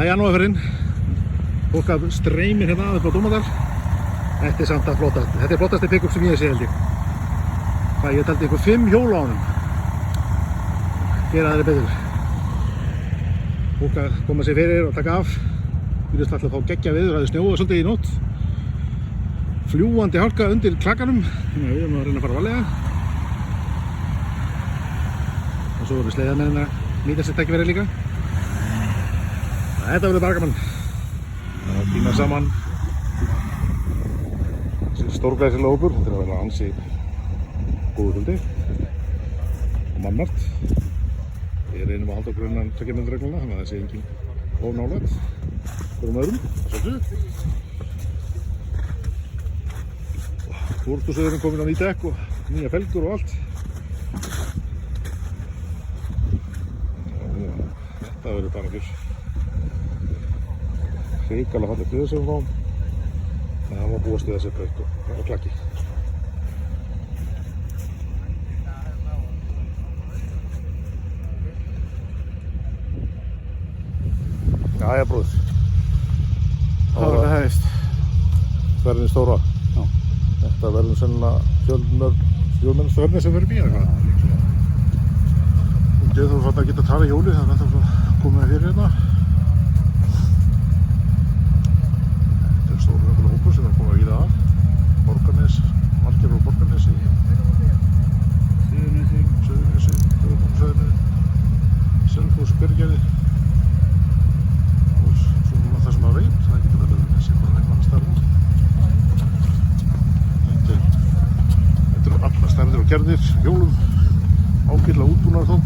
janúarferðin. Fólk að streymir hérna upp á Dómadal. Þetta samt að flottast. Þetta flottasti pick-up sem ég sé held ég. Ég taldi ykkur 5 hjól á honum. Gera aðri betur. Fólk að koma sér fyrir og taka af. Virðist alltaf að fá geggja veður, það snjóað svolítið í nótt. Fljúgandi hálka undir klakkanum. Við erum að reyna að fara varlega. Og svo voru sleiðamennina að nýta sér tækifæri líka. Þetta verður bara gaman. Það býna saman. Þessi stórglæsilega hópur. Þetta er að vera ansi góður hundi. Og mannmargt. Við reynum að halda okkur innan 2 metra regluna, þannig að það sé engin ónálægt. Fyrir öðrum, svolítið. Úrstúrsöðurinn kominn á ný dekk og nýja felgur og allt. Þetta verður bara fyrr. Hrikalega fallegt veður sem við fáum. Það var búast við að setja eitthvað á klakki. Jæja bróðir. Það var það hefist. Ferðin stóra. Já. Þetta verður sennilega fjölmennasta ferðin sem verður mér eitthvað. Þú þarf að geta að tala í hjóli, þannig að þetta er komið fyrir hérna. Þetta er stóru hópur sem er komið að víða af. Borgarnes, margir frá Borgarnesi. Suðurnesi, Höfuðborgarsvæðinu, Selfoss, Berggerði. Og svo það sem maður veit, það getur verið að þessi bara eitthvað annað stærð út. Þetta eru alla stærðir og gerðir, hjólum, ágætlega útbúnar þó.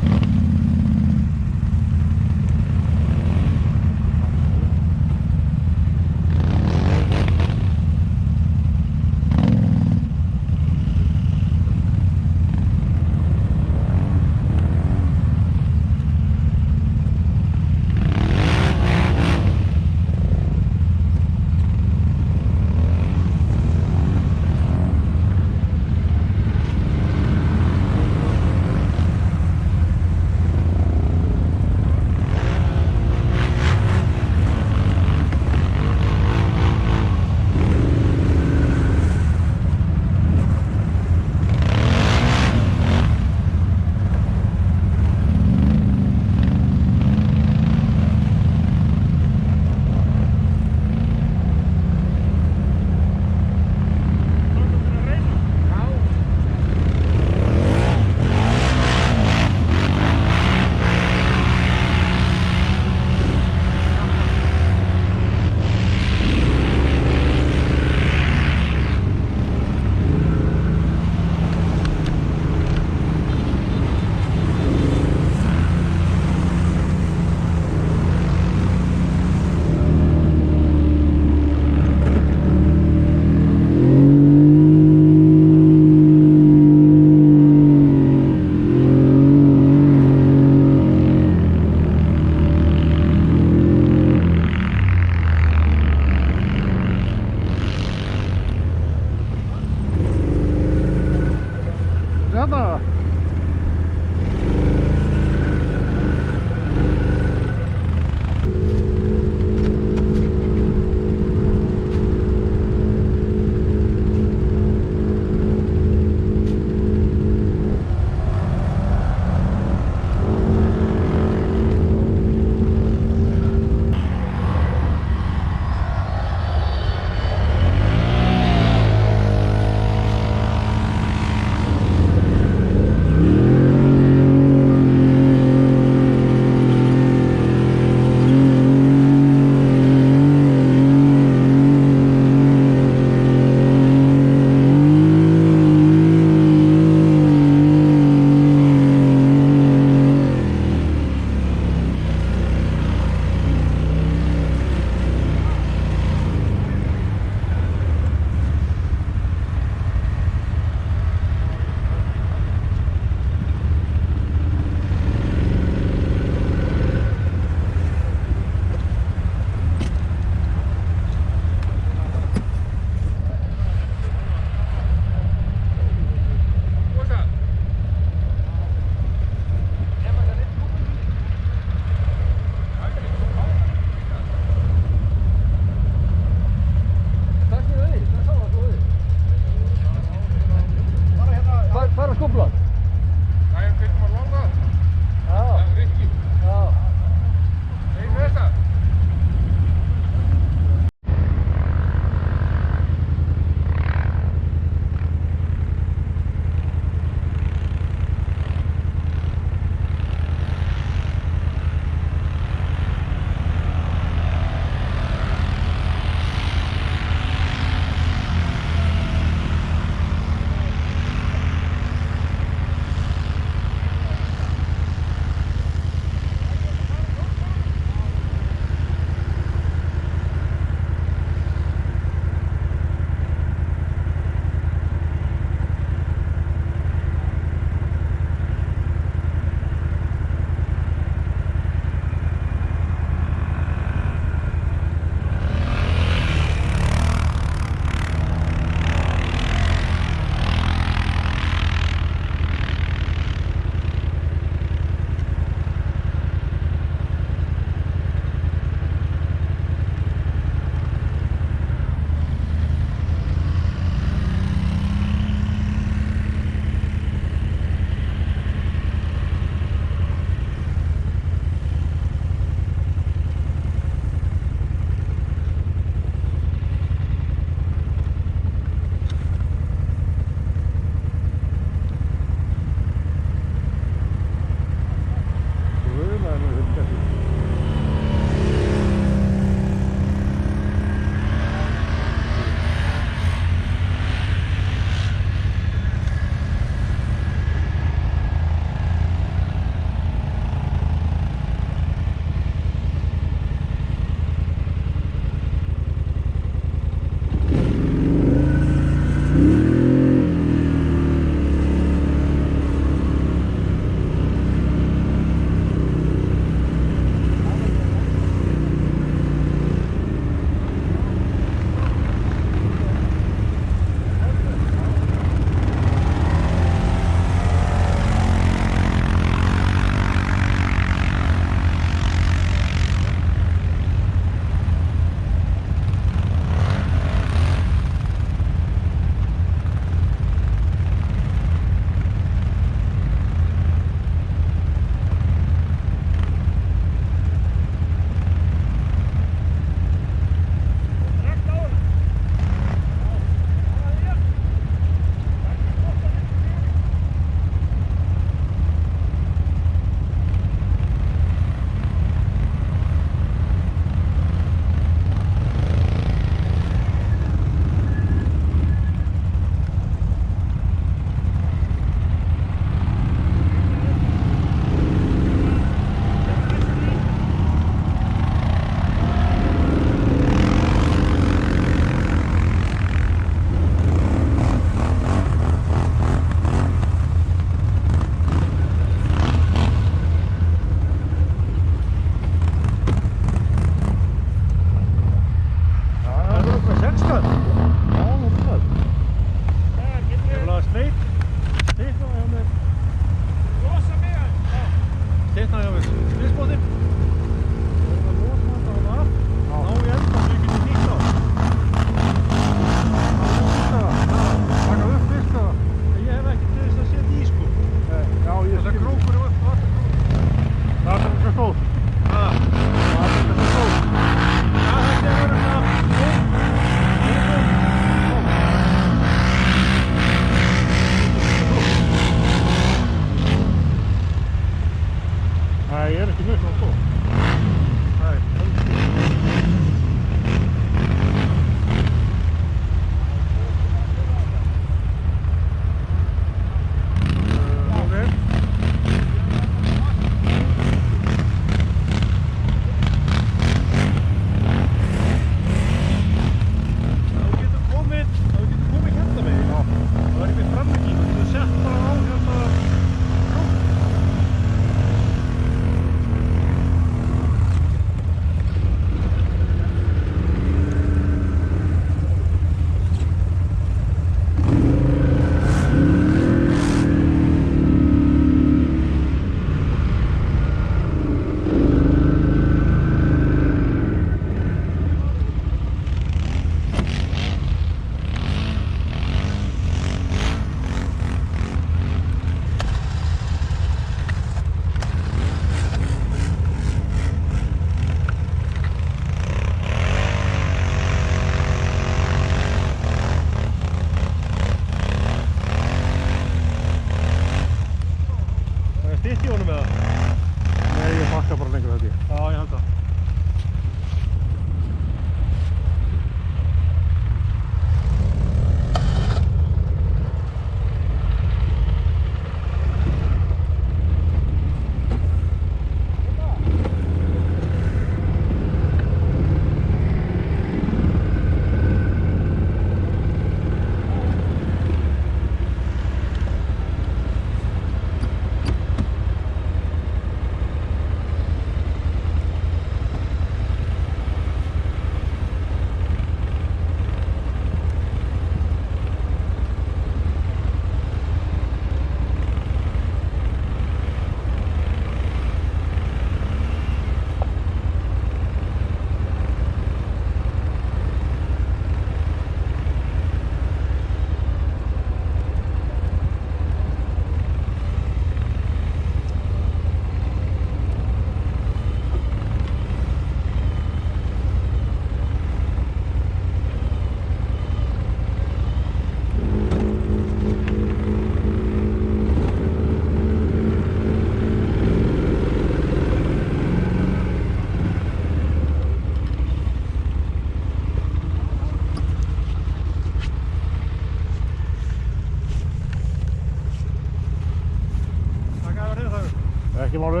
Ekki máli.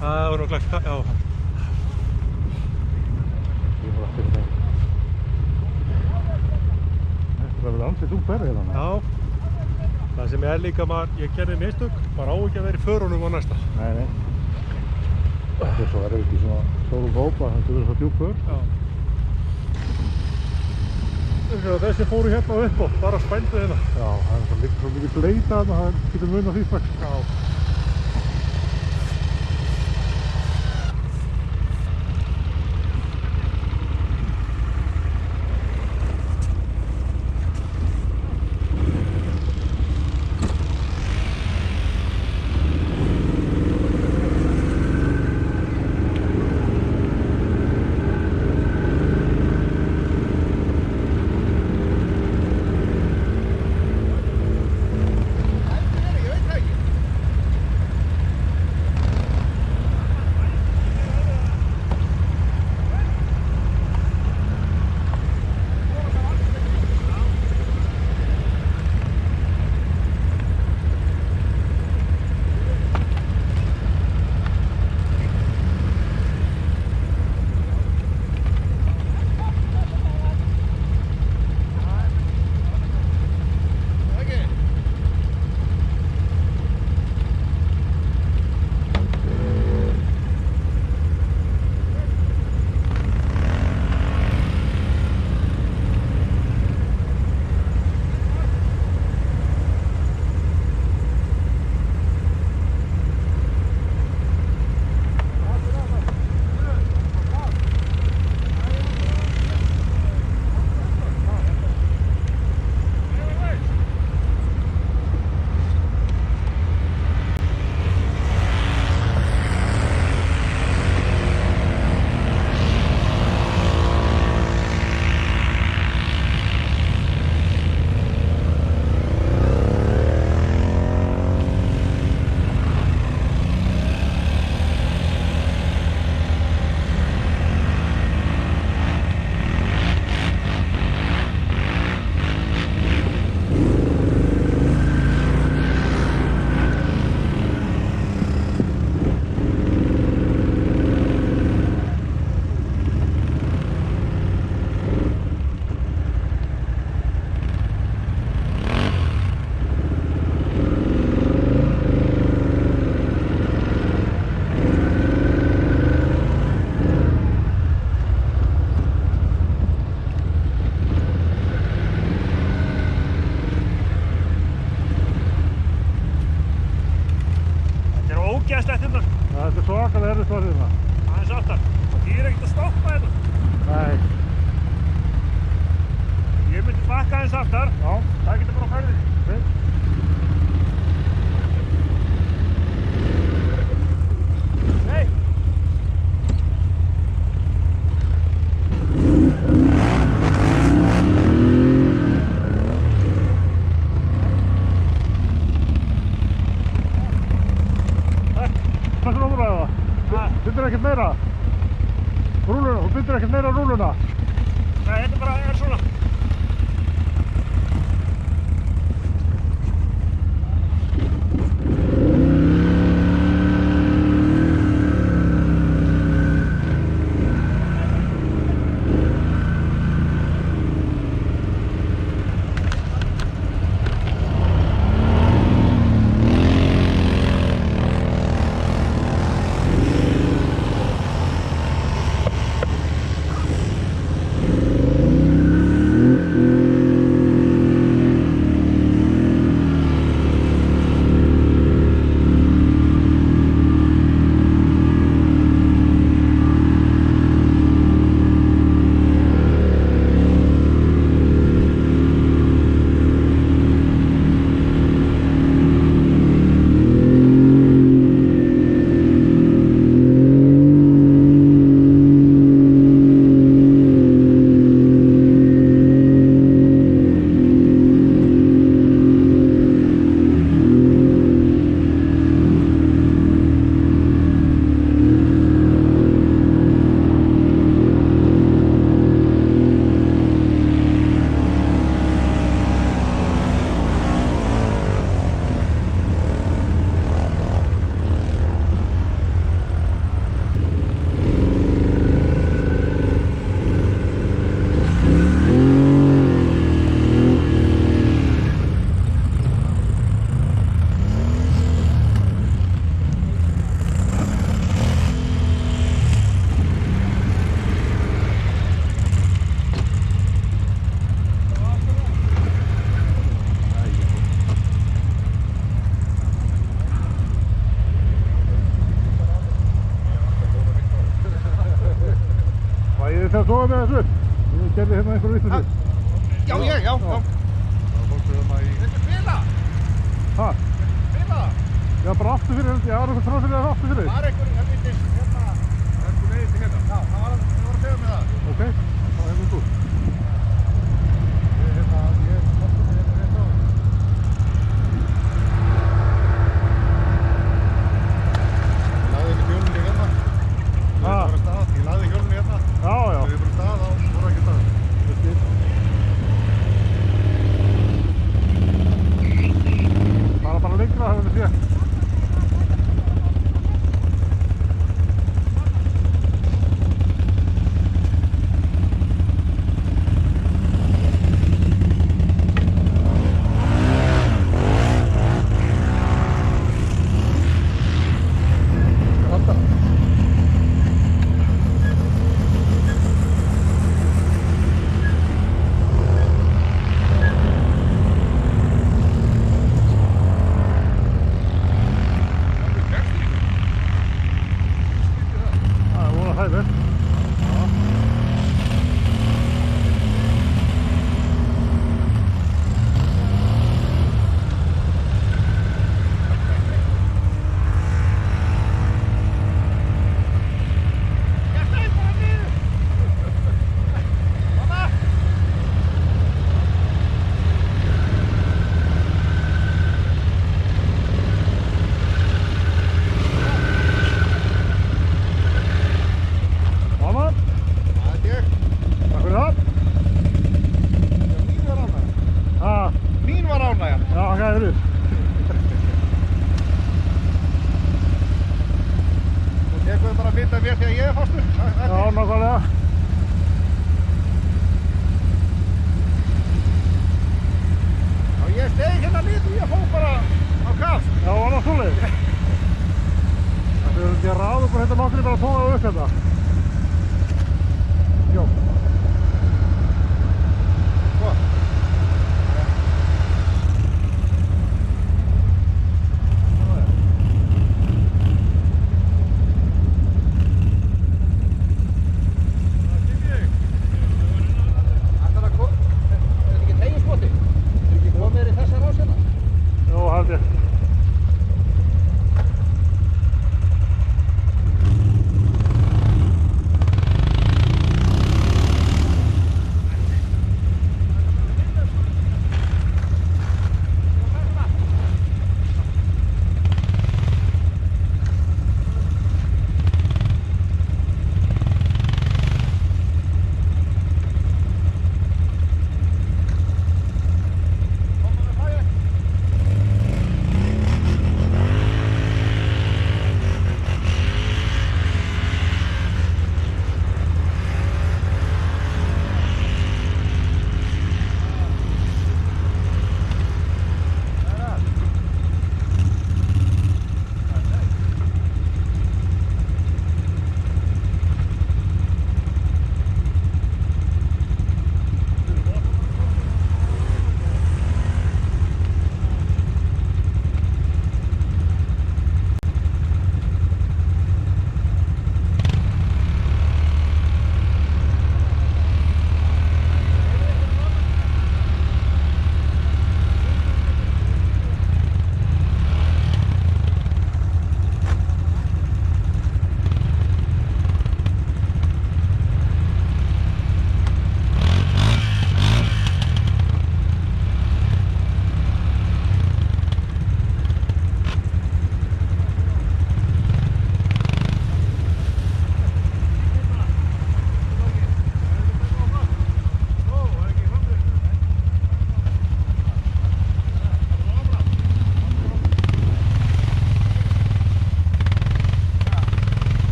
Það var nokkuð, já. Ég var aftur þetta. Þetta verður ansið þungt berið hérna. Já. Það sem líka ég gerði mistök, maður á ekki að vera í förunum á næsta. Nei. Þetta svo erfitt í svona stórum hópa, þetta verður svo djúp för. Já. Þessi fóru hérna upp og bara spændu hérna. Já, það er svo mikið bleita þarna, það getur mun á því strax. Já. ógeðslegt hérna. Þetta er svakalega erfitt varðið hérna. Aðeins aftar. Ég ekkert að stoppa hérna. Nei. Ég myndi bakka aðeins aftar. Já. Það getur bara á ferðinni. Okay. Nei. Hvað er það að ræða? Þetta er ekkert aftur fyrir. Já, ég, já. Það fólk við í... Viltu spila? Hæ? Spila? Já, bara aftur fyrir, ég var eitthvað tróð fyrir það aftur fyrir. Var einhver helvitis hérna... Það er sko leiðið til hérna. Já, það var að segja með það. Ok, það hefur þú. Ég fórstu með hérna rétt á. Ég lagði ekki hjólunni hérna. Ég lagði hjólunni hérna. Já, já. Þegar ég bara stað á, voru ekki stað. Bara lengra, það verður sé.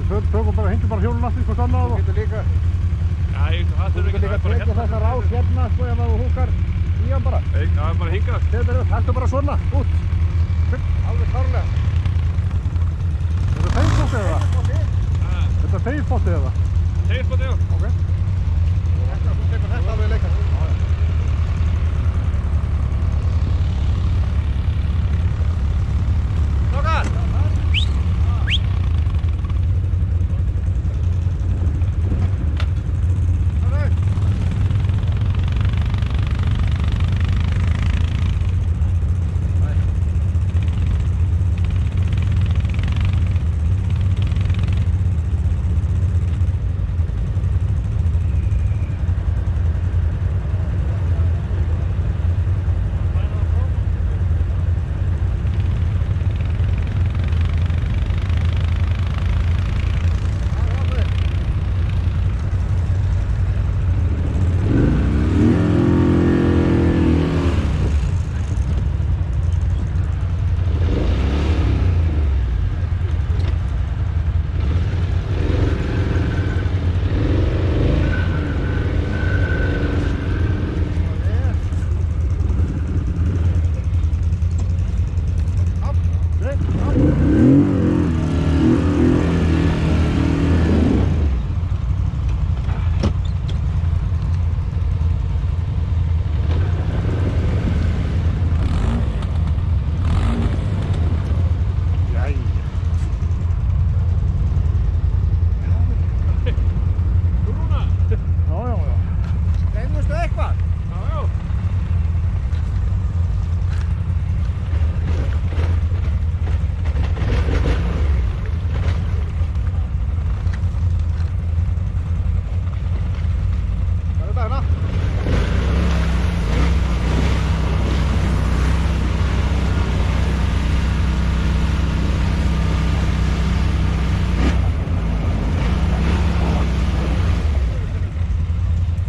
Tökum bara, hengjum bara hjólun aftur í hvort annað og... Getur líka... Já, það þurfum ekki... Þú getur líka að trekja þessa rás hérna, sko, ef þú húkar í hann bara. Nei, það er bara hingað. Þetta er bara svona, út. Alveg klárlega. Þetta er þeim teilpotti eða? Teilpotti, já. Ok. Þú tekur þetta alveg leikast. Strákar!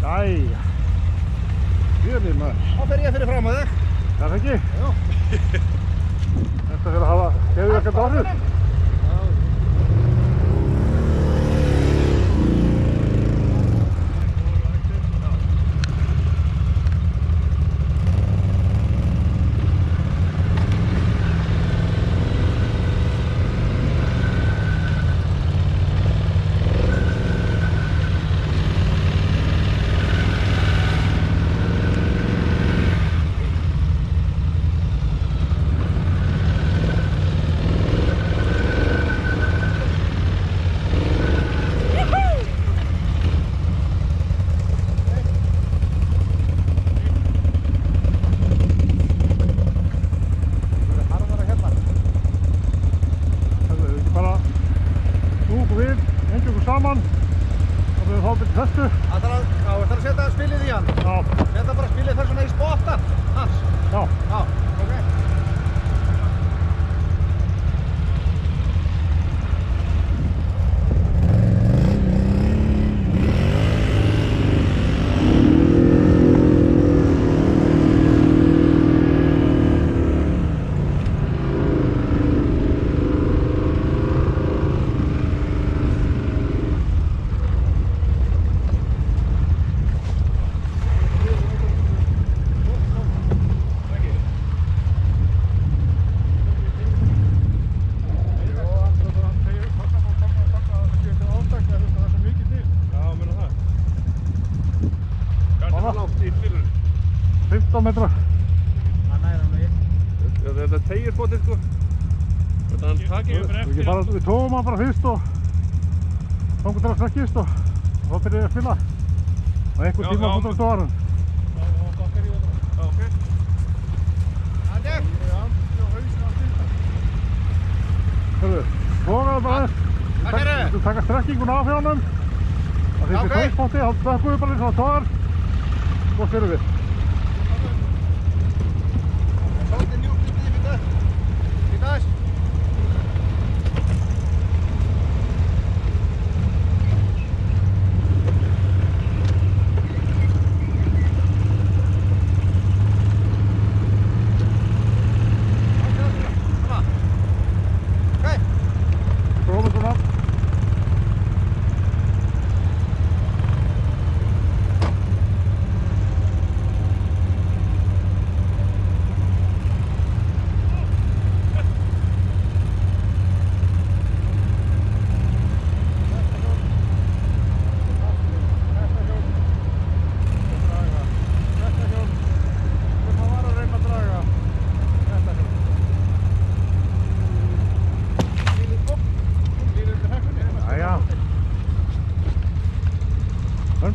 Jæja. Fjölið maður. Þá fer ég fyrir fram að þig. Er það ekki? Já. Þetta fyrir að hafa keðjuverkandi áhrif. Saman og við hópum þessu. Það þarf að setja spilið í hann. Já. Setja bara spilið þar svona í spottan hans. Já. Já, ok. Metra. Það næra hann við. Þetta tegir bótið sko. Þetta hann takir yfir. Við tókum hann bara fyrst og þangað til að strekkist og þá byrjaði ég að spila. Og einhver tíma fóttur á stóðarum. Já, ok. Það er Hörru, tókaðu bara aðeins. Takk fyrir. Þú taka strekkingun af hjá honum. Það finnst í tókspotti, þá stökkum við bara eins og það tóðar. Svo fyrir við. Svolítið mjúkt í þetta. Í þess. Prófum svona.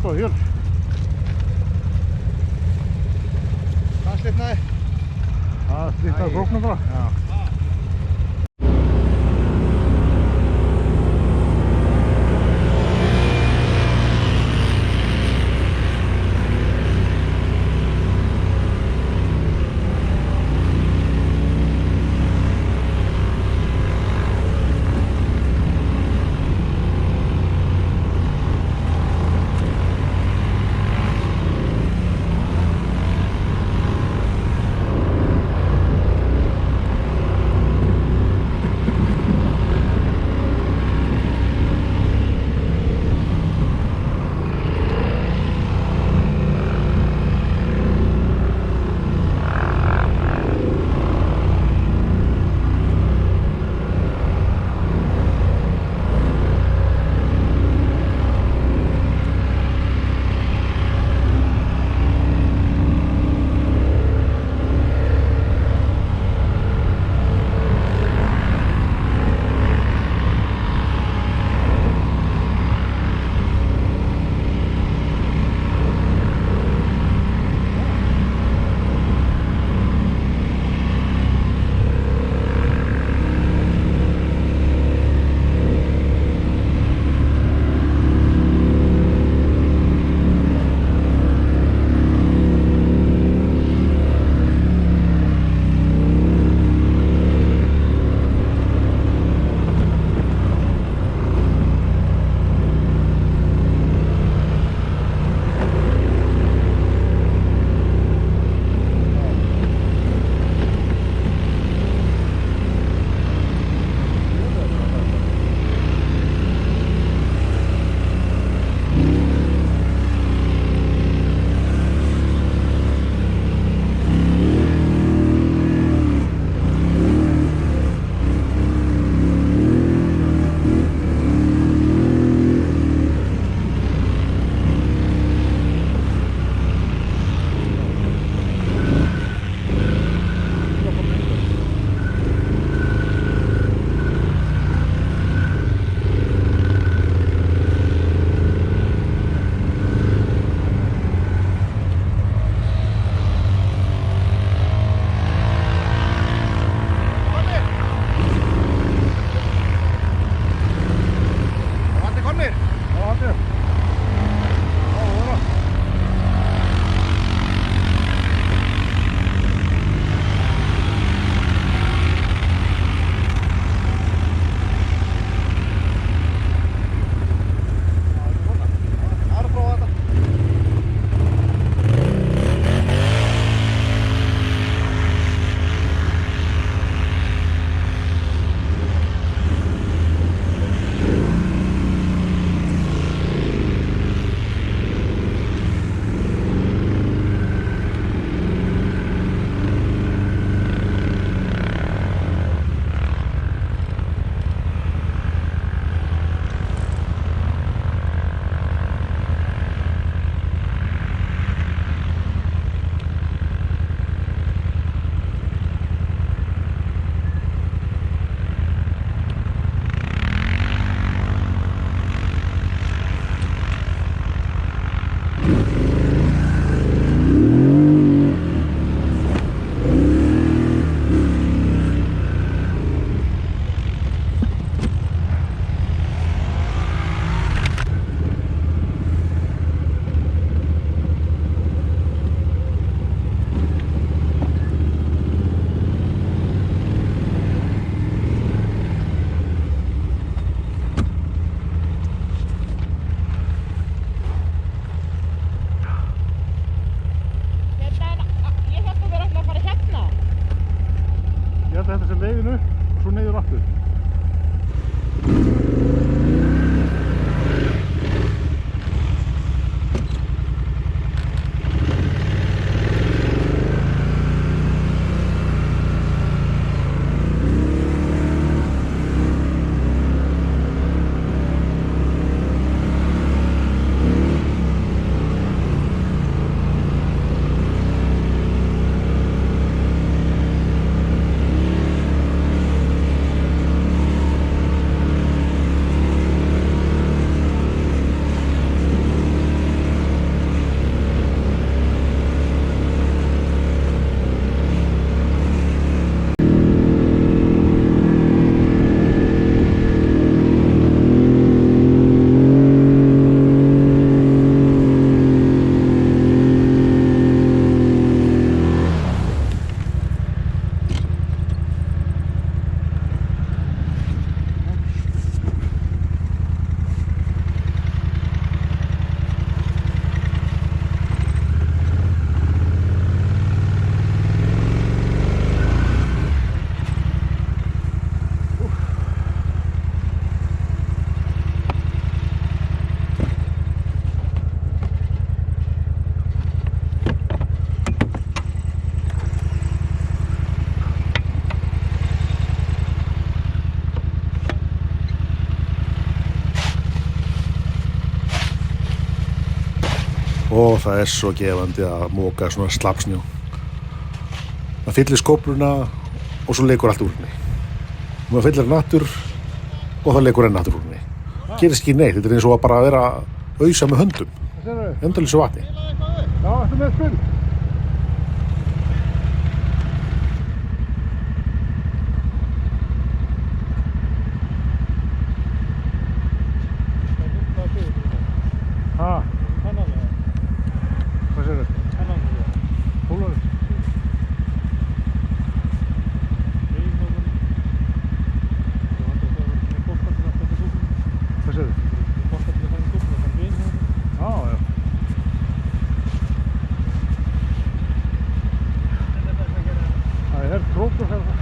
góð hjól. Það slitnaði. Það slitnaði bróknum bara. Já. Og það er svo gefandi að móka svona slapsnjó. Það fyllir skófluna og svo leikur allt úr henni. Og maður fyllir nattur og það leikur enn nattur úr henni. Gerist ekki neitt, þetta er eins og að bara vera að ausa með höndum. Hvað segirðu? Endalausu vatni. Já, ertu með spil? Ha? Hvað segirðu? Pólari? Hvað segirðu? Já, já. Það er krókur hérna.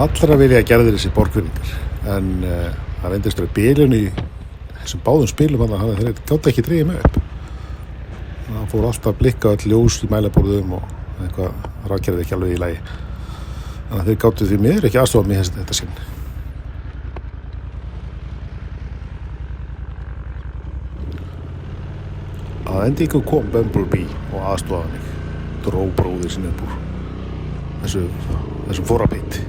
Allra vilja gerðir þessi borgvinningar en það reyndist að bílun í þessum báðum spilum að þeir gátt ekki dreigið mig upp. Það fór alltaf að blikka öll ljós í mælaborðum og eitthvað rafkerfið ekki alveg í lagi. Þannig að þeir gáttu því miður ekki aðstofa mig þetta sinn. Að endingu kom Bumblebee og aðstofaði mig, dró bróðir sinni upp úr þessum forapeit.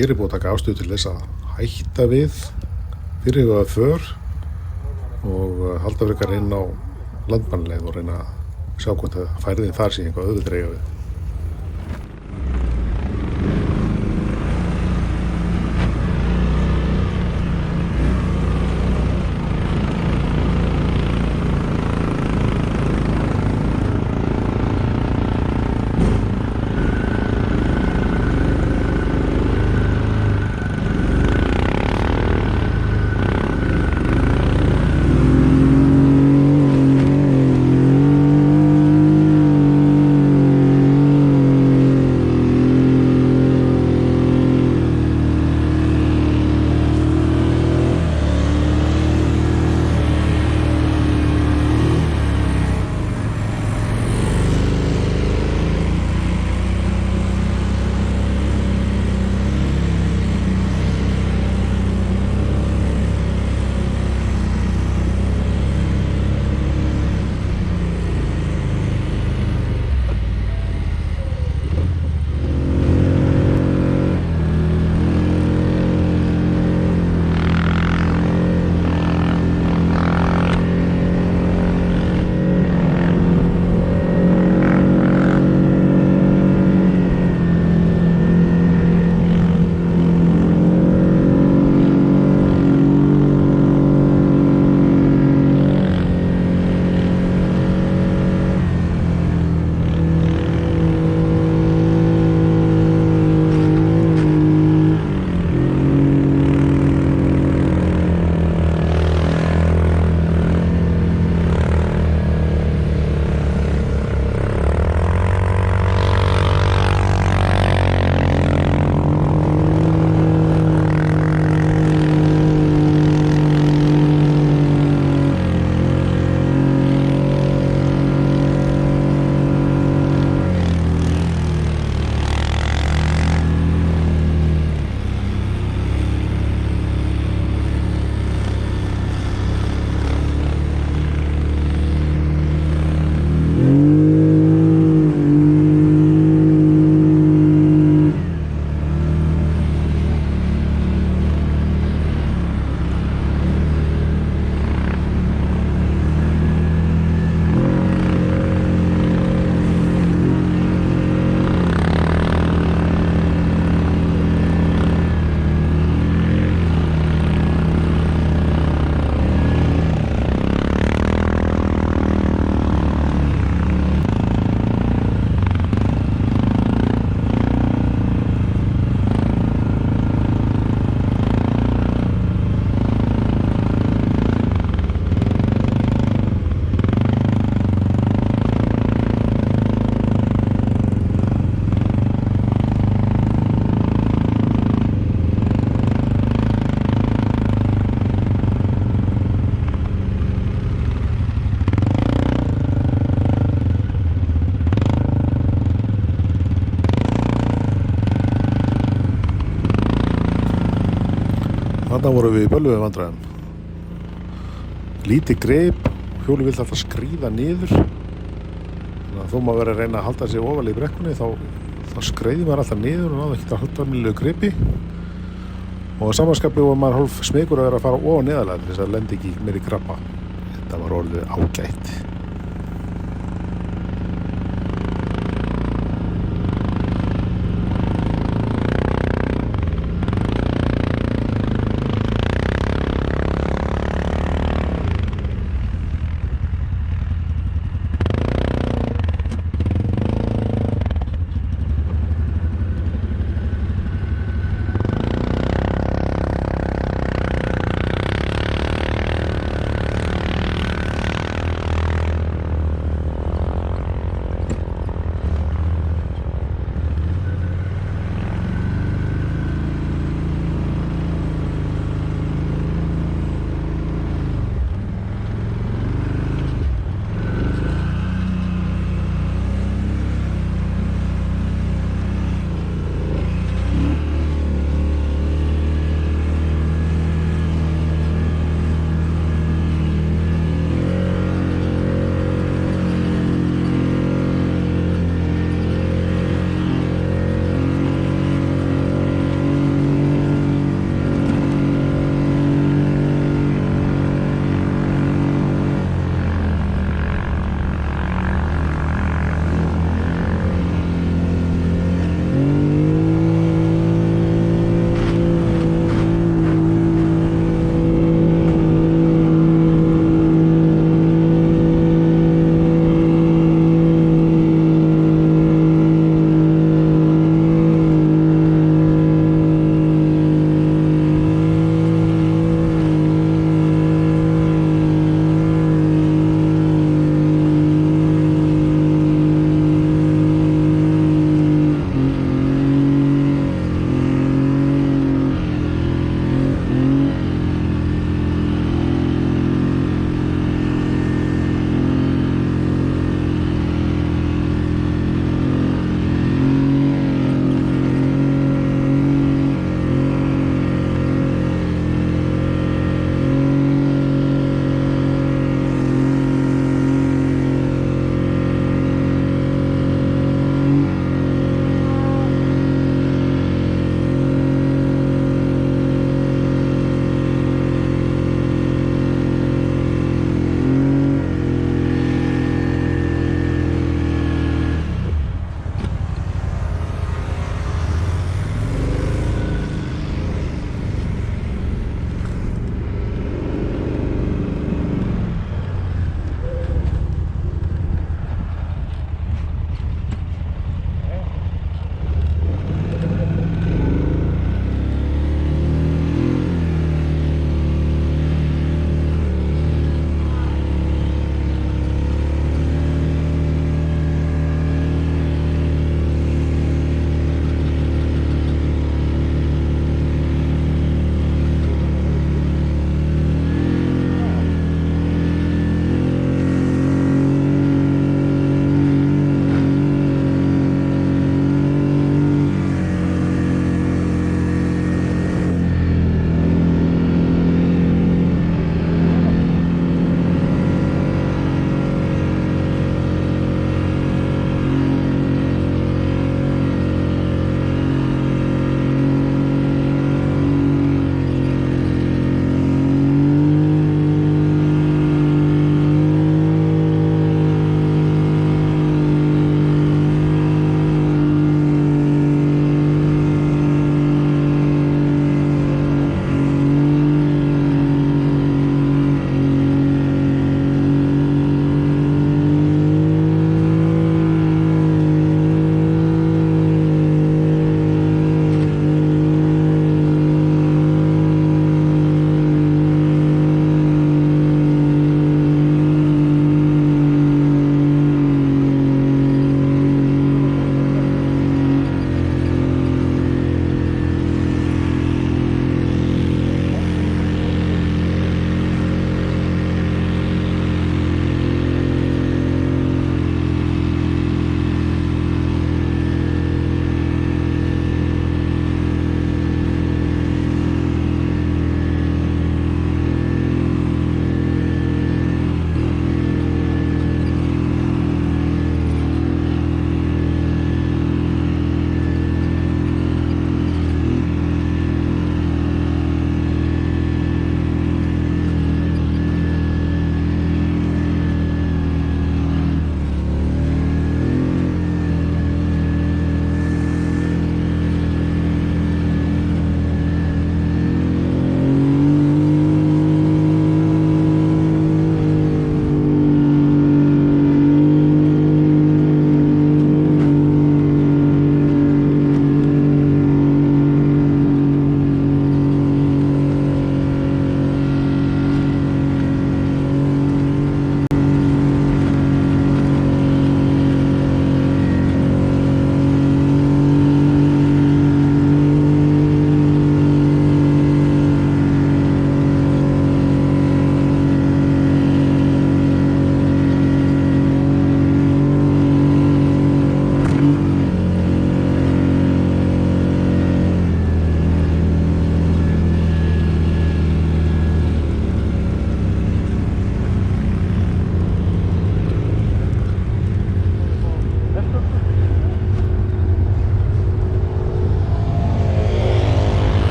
Hér er búið að taka afstöðu til þess að hætta við fyrirhugaða för og halda frekar inn á landmannleið og reyna að sjá hvort að færðin þar sé eitthvað auðvitað við. Þarna vorum við í bölvuðum vandræðum. Lítið greip, hjólið vill alltaf skríða niður. Þannig að þó maður verið að reyna að halda sig ofalega í brekkunni þá skreiði maður alltaf niður og náði ekkert að halda almennilegu gripi. Og samanskapið var maður hálf smekur að vera að fara ofan neðarlega til þess að lendi ekki meiri krabba. Þetta var orðið ágætt.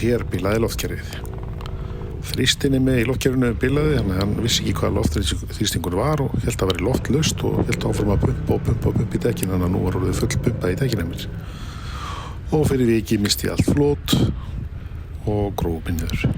hér bilaði loftkerfið. Þrýstinni í loftkerfinu bilaði, þannig að hann vissi ekki hvað loftþrýstingur var og hélt að vera loftlaust og hélt áfram að pumpa í dekkin, þannig að nú var orðið full pumpað í dekkin mér. Og fyrir viki misti allt flot og gróf mig niður.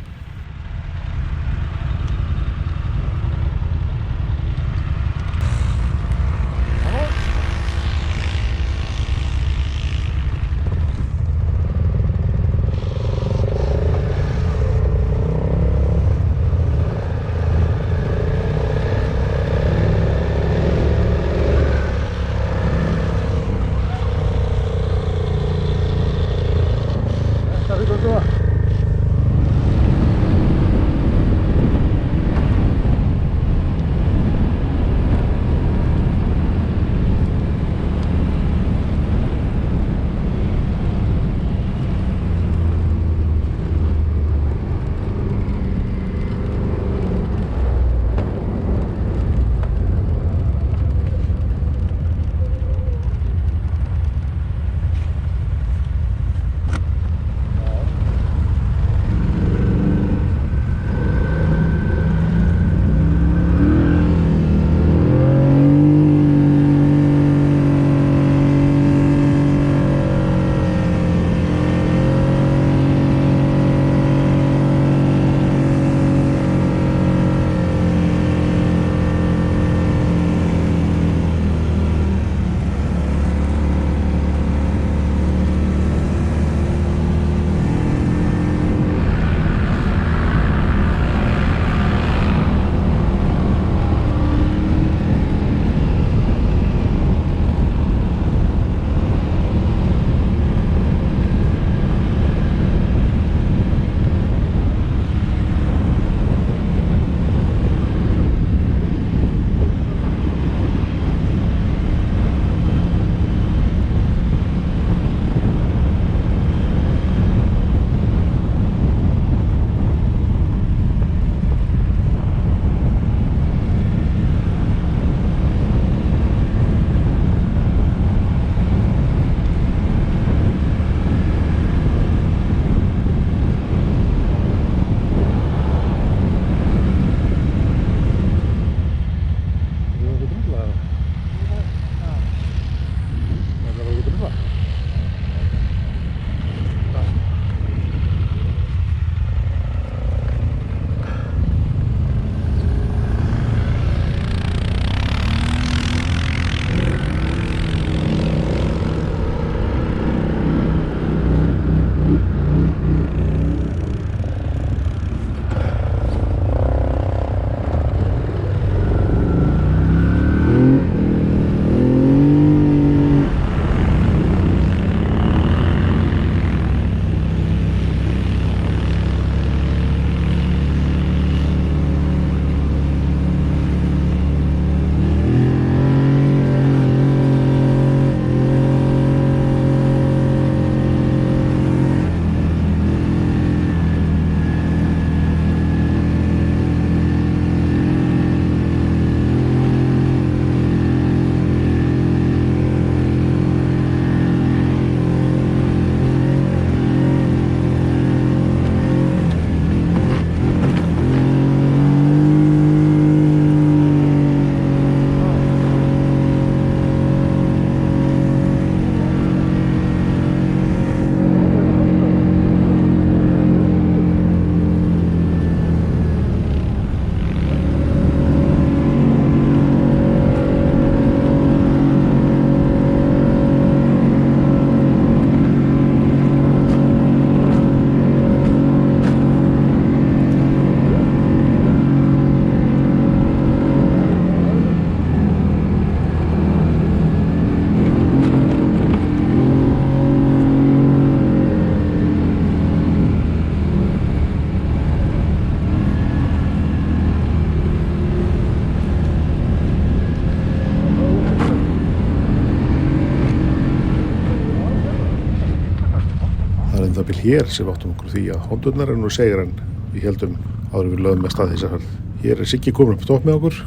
það bil hér sem áttum okkur því að Hondurnar nú segir hann við heldum áður við lögum með stað þess að ferð. Hér er Siggi komin upp stopp með okkur.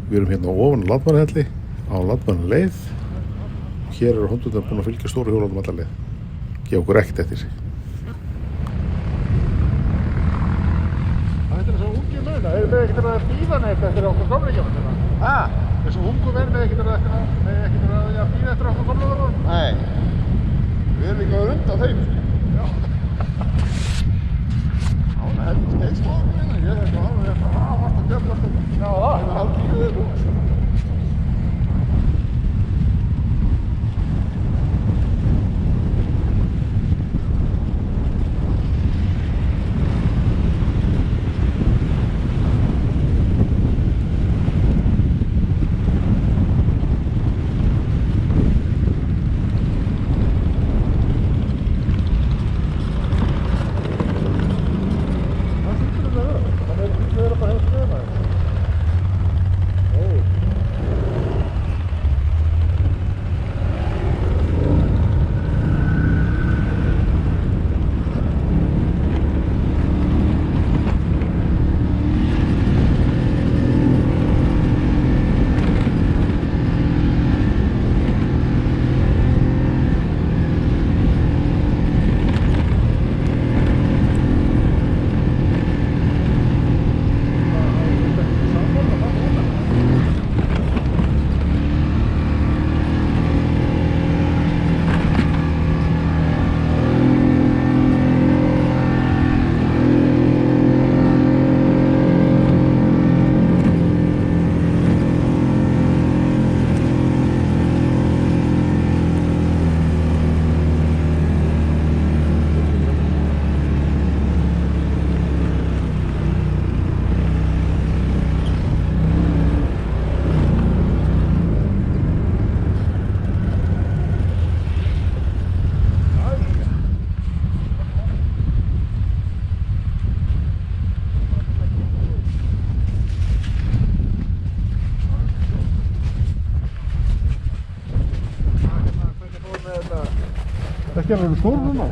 Við erum hérna ofan á Landmannahelli á Landmannaleið. Hér eru Hondurnar búin að fylgja stóru hjólunum alla leið. Gefa okkur ekkert eftir sig. mennina, erum við ekkert að bíða neitt eftir okkur gamleikjum hérna? Þessu ungu menn með ekkert að bíða eftir okkur gamleikjum? Nei. Við erum líka undan þeim. Já. Það er heldur skeiðstóður hérna. Ég er alveg varst að djöfla þetta. Já, það. Það er hálf tíuðið búið. Ekki alveg stór núna?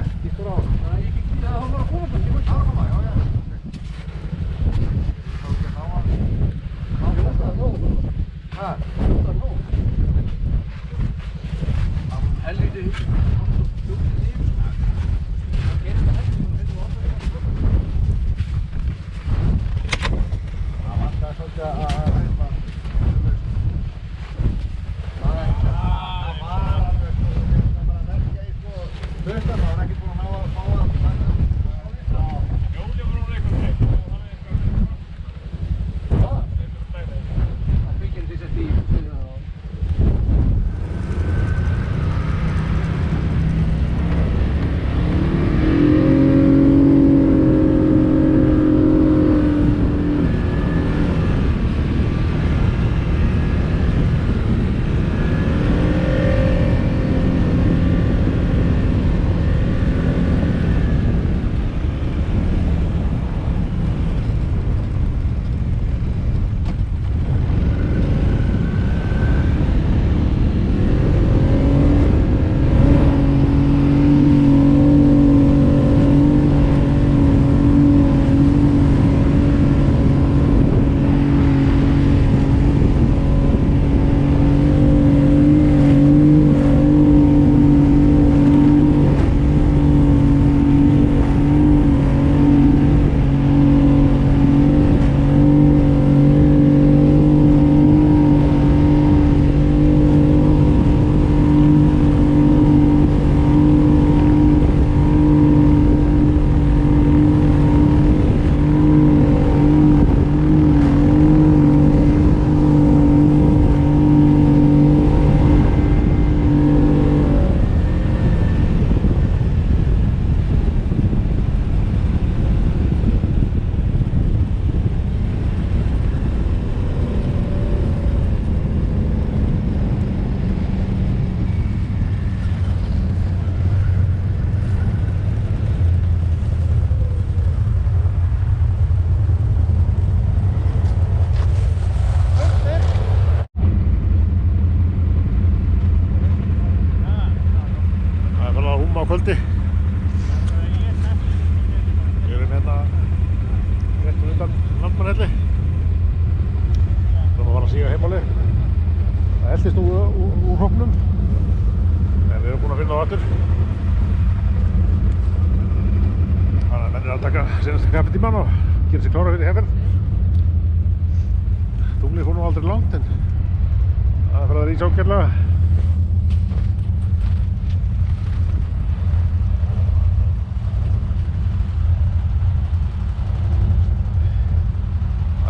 á kvöldi. Við erum hérna rétt undan Landmannhelli. Það var að síga heimáli. Það eldist nú úr hópnum. En við erum búin að finna á aftur. Þannig að menn er að taka senasta kaffitíman og gera sér klára fyrir hefferð. Tunglið fór nú aldrei langt en það fyrir að rísa ágætlega.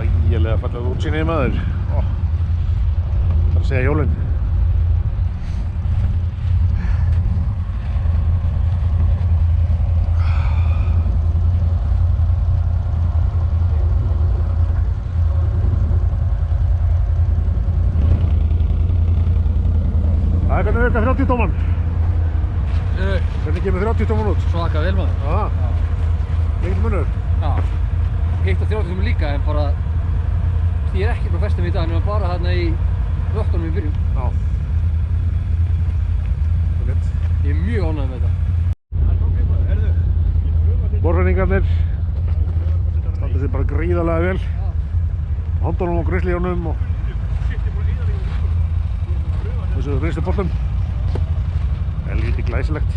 Ægilega fallega útsýnið maður. Það að segja jólinn. Hvernig virkar 30 tóman? Hvernig kemur 30 tóman út? Svaka vel maður. Mikil munur? Já. Hitt á 30 tóman líka en bara ég er ekki bara festum í dag nema bara þarna í vöttunum í byrjun. Já. Það er gett. Ég er mjög ánægður með þetta. Borfenningarnir standa sig bara gríðarlega vel. Handunum og grislíunum og þessu reynslu boltum. Helvíti glæsilegt.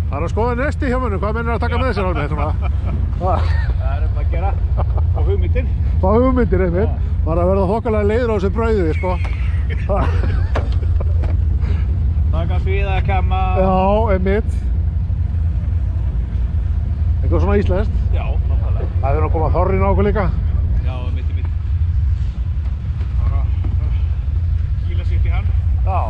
Það er að skoða nesti hjá mönnum, hvað mennir að taka með sér alveg svona? Það er að gera á hugmyndir. Á hugmyndir einmitt, bara að verða þokkalega leiður á þessu brauði, sko. Taka svíðakemma. Já, einmitt. Eitthvað svona íslenskt. Já, náttúrulega. Það er að koma þorrin á okkur líka. Já, mitt í mitt. Bara kýla sitt í hann. Já.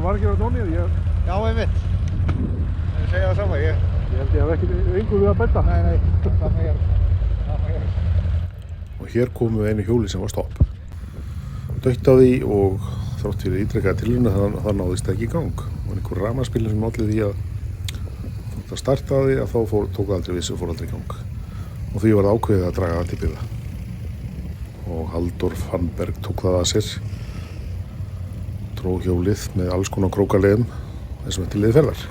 Margir á tónið, Já, einmitt. Ég segja það sama, ég held ég hef ekki engu við að benda. Nei, sama hér. Og hér komu einu hjóli sem var stopp. Dautt á því og þrátt fyrir ítrekkaða tilraunir það náðist ekki í gang. Það var einhver rafmagnsbíll sem olli því að það startaði að þá tók aldrei við sem fór aldrei í gang. Og því var ákveðið að draga það til byggða. Og Halldór Fannberg tók það að sér. Dró hjólið með alls konar krókaleiðum þessum eftir liði ferðar.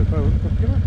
Hvað er það að gera?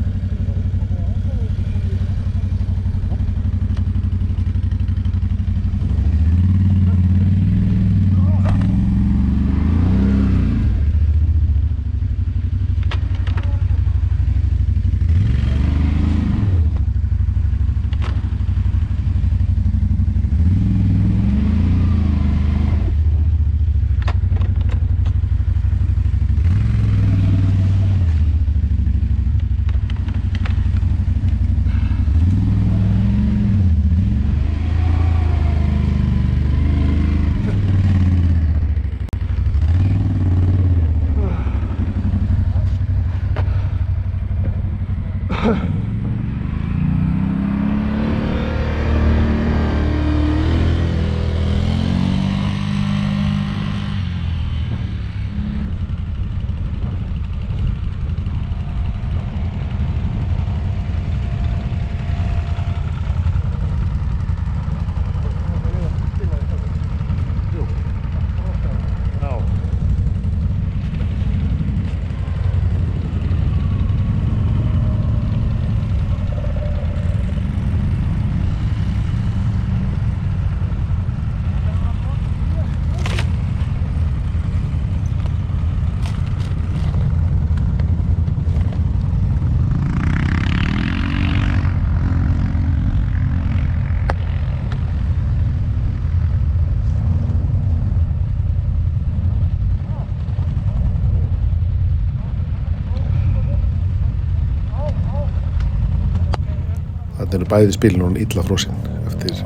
Þetta eru bæði spilin og illa frosin eftir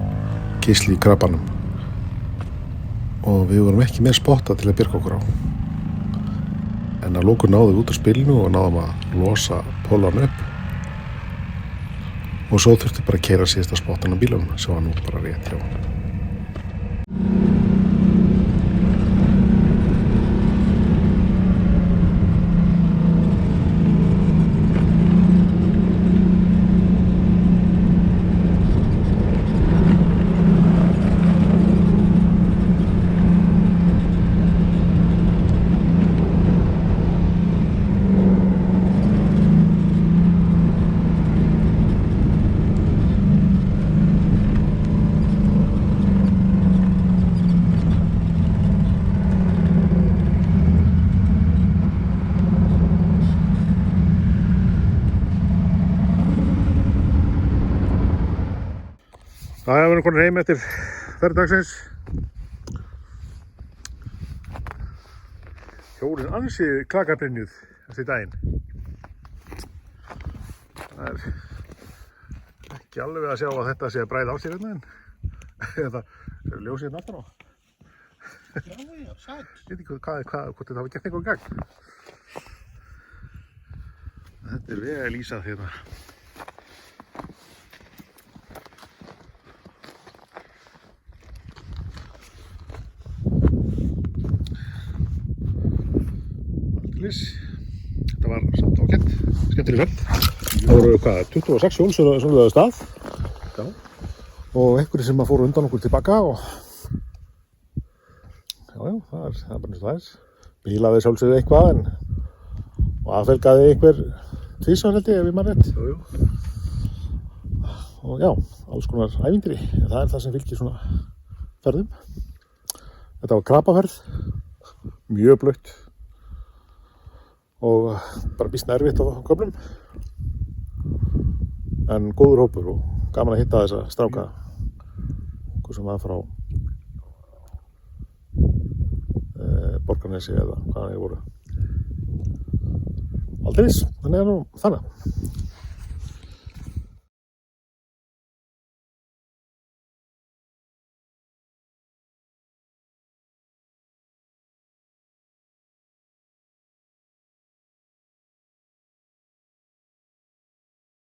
kysli í krabbanum og við vorum ekki með spotta til að bjarga okkur á. En að lokum náðum við út af spilinu og náðum að losa pólan upp og svo þurfti bara að keyra síðasta spottan á bílunum sem var nú bara rétt hjá hann. Það hefur konur heim eftir ferðdagsins. Hjólinn ansi klakabrynjuð eftir daginn. Það er ekki alveg að sjá að þetta sé að bræða á sér hérna en þetta er ljósið hérna aftan á. Já, sætt. Ég veit ekki hvort þetta hafi gert eitthvað gagn. Þetta er vel ísað hérna. Þetta var samt ágætt, skemmtileg ferð. Það voru 26 hjól sem lögðu af stað. Já. Og einhverjir sem fóru undan okkur tilbaka og já, það er bara eins og það er. Bílaði sjálfsögðu eitthvað en og aðfelgaði einhver tvisvar held ég ef ég man rétt. Jú. Og já, alls konar ævintýri. Það er það sem fylgir svona ferðum. Þetta var krapaferð, mjög blautt. Og bara býsna erfitt á köflum en góður hópur og gaman að hitta þessa stráka okkur sem var frá Borgarnesi eða hvaðan þeir voru aldeilis, þannig að nú þannig